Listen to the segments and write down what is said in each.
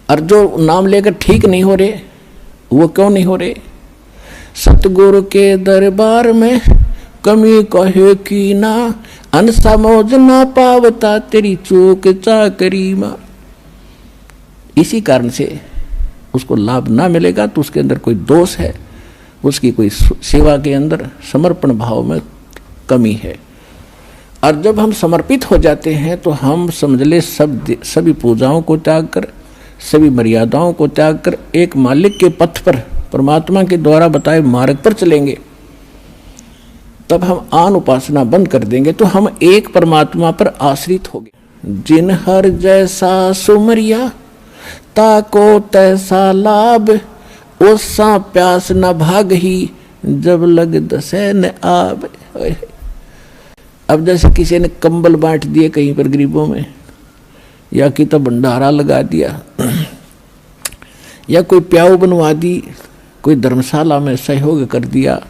और जो नाम लेकर ठीक नहीं हो रहे वो क्यों नहीं हो रहे? सतगुरु के दरबार में कमी कहे की ना, अनसा मौज ना पावता तेरी चूक चाकरी मां। इसी कारण से उसको लाभ ना मिलेगा तो उसके अंदर कोई दोष है, उसकी कोई सेवा के अंदर समर्पण भाव में कमी है। और जब हम समर्पित हो जाते हैं तो हम समझ ले सभी पूजाओं को त्याग कर, सभी मर्यादाओं को त्याग कर एक मालिक के पथ पर, परमात्मा के द्वारा बताए मार्ग पर चलेंगे। तब हम आन उपासना बंद कर देंगे तो हम एक परमात्मा पर आश्रित होंगे। जिन हर जैसा सुमरिया ताको तैसा लाभ, ओसा प्यास न भाग ही जब लग दसे न आब। अब जैसे किसी ने कंबल बांट दिए कहीं पर गरीबों में, या कि तो भंडारा लगा दिया, या कोई प्याऊ बनवा दी, कोई धर्मशाला में सहयोग कर दिया,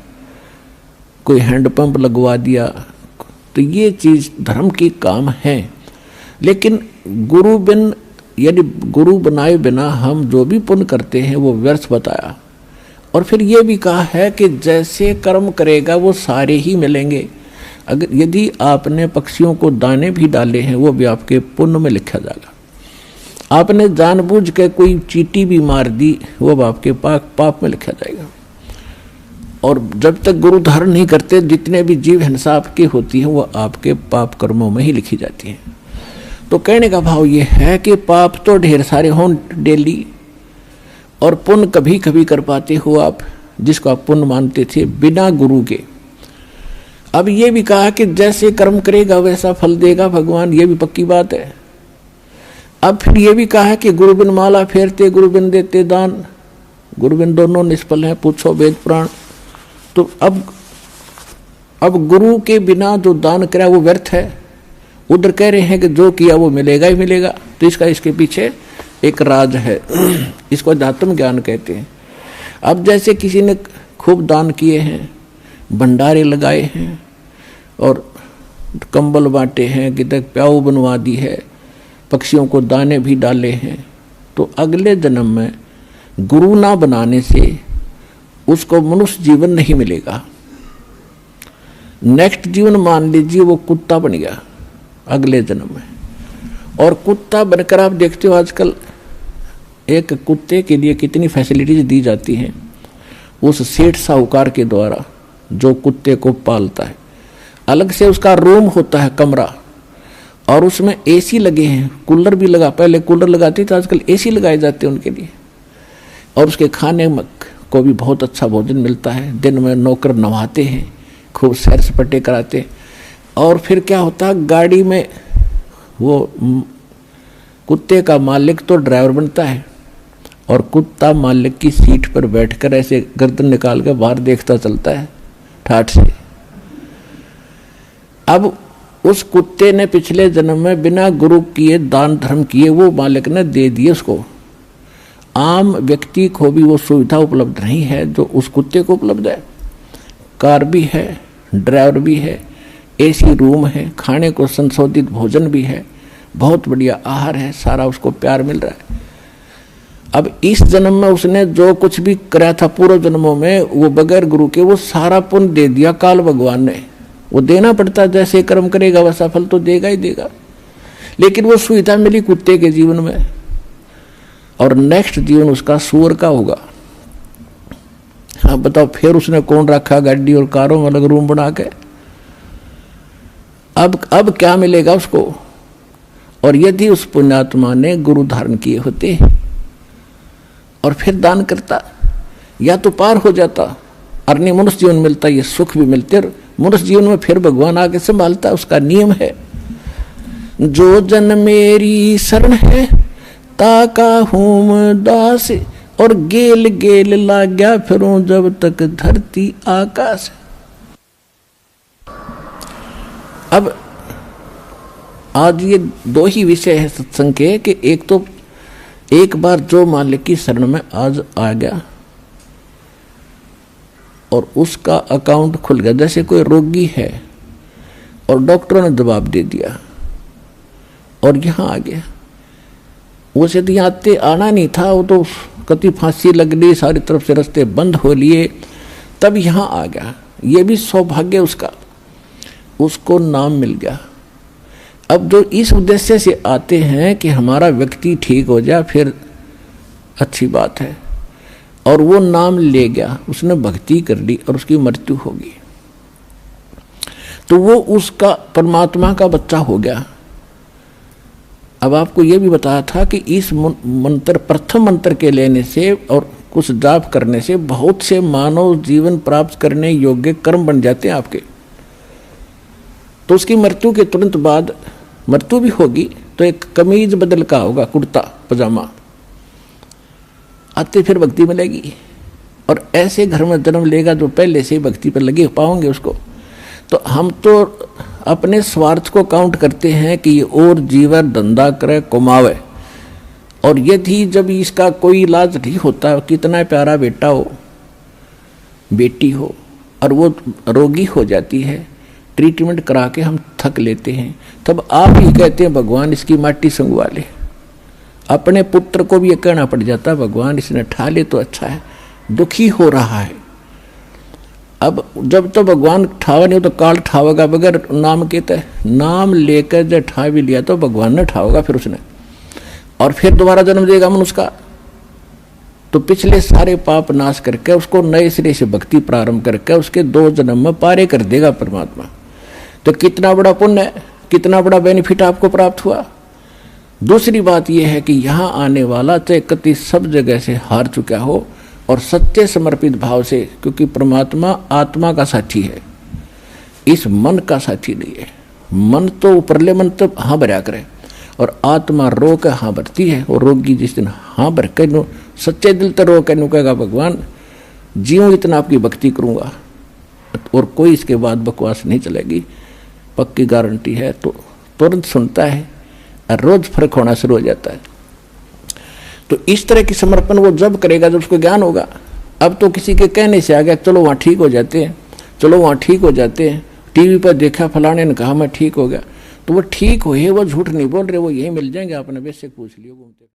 कोई हैंडपंप लगवा दिया, तो ये चीज धर्म की काम है। लेकिन गुरु बिन, यानी गुरु बनाए बिना हम जो भी पुण्य करते हैं वो व्यर्थ बताया। और फिर ये भी कहा है कि जैसे कर्म करेगा वो सारे ही मिलेंगे। अगर यदि आपने पक्षियों को दाने भी डाले हैं वो भी आपके पुण्य में लिखा जाएगा। आपने जानबूझ के कोई चींटी भी मार दी वो आपके पाप में लिखा जाएगा। और जब तक गुरु धारण नहीं करते जितने भी जीव हिंसा आपकी होती है वो आपके पाप कर्मों में ही लिखी जाती है। तो कहने का भाव ये है कि पाप तो ढेर सारे हों डेली, और पुण्य कभी कभी कर पाते हो आप, जिसको आप पुण्य मानते थे बिना गुरु के। अब ये भी कहा कि जैसे कर्म करेगा वैसा फल देगा भगवान, ये भी पक्की बात है। अब फिर ये भी कहा है कि गुरु बिन माला फेरते गुरु बिन देते दान, गुरु बिन दोनों निष्फल हैं, पूछो वेद पुराण। तो अब गुरु के बिना जो दान करा वो व्यर्थ है। उधर कह रहे हैं कि जो किया वो मिलेगा ही मिलेगा। तो इसके पीछे एक राज है, इसको अध्यात्म ज्ञान कहते हैं। अब जैसे किसी ने खूब दान किए हैं, भंडारे लगाए हैं और कंबल बांटे हैं, किधर प्याऊ बनवा दी है, पक्षियों को दाने भी डाले हैं, तो अगले जन्म में गुरु ना बनाने से उसको मनुष्य जीवन नहीं मिलेगा। नेक्स्ट जीवन मान लीजिए वो कुत्ता बन गया अगले जन्म में। और कुत्ता बनकर आप देखते हो आजकल एक कुत्ते के लिए कितनी फैसिलिटीज दी जाती हैं उस सेठ साहूकार के द्वारा जो कुत्ते को पालता है। अलग से उसका रूम होता है, कमरा, और उसमें एसी लगे हैं, कूलर भी लगा, पहले कूलर लगाते थे, आजकल एसी लगाए जाते हैं उनके लिए। और उसके खाने को भी बहुत अच्छा भोजन मिलता है। दिन में नौकर नवाते हैं, खूब सैर सपाटे कराते। और फिर क्या होता है, गाड़ी में वो कुत्ते का मालिक तो ड्राइवर बनता है और कुत्ता मालिक की सीट पर बैठकर ऐसे गर्दन निकाल कर बाहर देखता चलता है ठाठ से। अब उस कुत्ते ने पिछले जन्म में बिना गुरु किए दान धर्म किए वो मालिक ने दे दिए उसको। आम व्यक्ति को भी वो सुविधा उपलब्ध नहीं है जो उस कुत्ते को उपलब्ध है। कार भी है, ड्राइवर भी है, एसी रूम है, खाने को संशोधित भोजन भी है, बहुत बढ़िया आहार है, सारा उसको प्यार मिल रहा है। अब इस जन्म में उसने जो कुछ भी करा था पूर्व जन्मों में वो बगैर गुरु के वो सारा पुण्य दे दिया काल भगवान ने। वो देना पड़ता, जैसे कर्म करेगा वैसा फल तो देगा ही देगा। लेकिन वो सुविधा मिली कुत्ते के जीवन में, और नेक्स्ट जीवन उसका सूअर का होगा। हाँ बताओ, फिर उसने कौन रखा गाड़ी और कारों में अलग रूम बना के। अब क्या मिलेगा उसको। और यदि उस पुण्यात्मा ने गुरु धारण किए होते और फिर दान करता, या तो पार हो जाता, अर्नी मनुष्य जीवन मिलता, ये सुख भी मिलते, और मनुष्य जीवन में फिर भगवान आगे संभालता। उसका नियम है, जो जन मेरी शरण है ताका हूँ दास, और गेल गेल लाग्या फिरूं जब तक धरती आकाश। अब आज ये दो ही विषय है सत्संग के कि एक तो एक बार जो मालिक की शरण में आज आ गया और उसका अकाउंट खुल गया। जैसे कोई रोगी है और डॉक्टरों ने जवाब दे दिया और यहाँ आ गया, वो से तो आते आना नहीं था, वो तो कति फांसी लग गई, सारी तरफ से रास्ते बंद हो लिए, तब यहाँ आ गया। ये भी सौभाग्य उसका, उसको नाम मिल गया। अब जो इस उद्देश्य से आते हैं कि हमारा व्यक्ति ठीक हो जाए, फिर अच्छी बात है, और वो नाम ले गया, उसने भक्ति कर ली और उसकी मृत्यु होगी, तो वो उसका परमात्मा का बच्चा हो गया। अब आपको ये भी बताया था कि इस मंत्र, प्रथम मंत्र के लेने से और कुछ जाप करने से बहुत से मानव जीवन प्राप्त करने योग्य कर्म बन जाते हैं आपके। तो उसकी मृत्यु के तुरंत बाद मृत्यु भी होगी, तो एक कमीज बदल का होगा, कुर्ता पजामा, आते फिर भक्ति मिलेगी। और ऐसे घर में जन्म लेगा जो पहले से भक्ति पर लगे पाओगे उसको। तो हम तो अपने स्वार्थ को काउंट करते हैं कि ये और जीवन धंधा करे, कमावे, और यदि जब इसका कोई इलाज नहीं होता, कितना प्यारा बेटा हो बेटी हो और वो रोगी हो जाती है, ट्रीटमेंट करा के हम थक लेते हैं, तब आप ही कहते हैं भगवान इसकी माटी संगवा ले। अपने पुत्र को भी ये कहना पड़ जाता है भगवान इसने ठा ले तो अच्छा है, दुखी हो रहा है। अब जब तो भगवान ठावा नहीं तो काल ठावेगा बगैर नाम के, तय नाम लेकर जब ठा भी लिया तो भगवान ने ठावेगा फिर उसने, और फिर दोबारा जन्म देगा मनुष्य का। तो पिछले सारे पाप नाश करके उसको नए सिरे से भक्ति प्रारंभ करके उसके 2 जन्म में पारे कर देगा परमात्मा। तो कितना बड़ा पुण्य है, कितना बड़ा बेनिफिट आपको प्राप्त हुआ। दूसरी बात यह है कि यहाँ आने वाला चाहे कति सब जगह से हार चुका हो और सच्चे समर्पित भाव से, क्योंकि परमात्मा आत्मा का साथी है, इस मन का साथी नहीं है। मन तो ऊपरले मन तो हाँ भरा करे, और आत्मा रो के हाँ भरती है। और रोगी जिस दिन हाँ भर के नो सच्चे दिल तो रो के नु कहेगा भगवान जीऊँ इतना आपकी भक्ति करूँगा, और कोई इसके बाद बकवास नहीं चलेगी, पक्की गारंटी है। तो तुरंत सुनता है और रोज फर्क होना शुरू हो जाता है। तो इस तरह की समर्पण वो जब करेगा जब उसको ज्ञान होगा। अब तो किसी के कहने से आ गया चलो वहाँ ठीक हो जाते हैं, चलो वहाँ ठीक हो जाते हैं, टीवी पर देखा फलाने ने कहा मैं ठीक हो गया, तो वो ठीक हुए, वो झूठ नहीं बोल रहे, वो यही मिल जाएंगे, आपने बेशक पूछ लियो घूमते।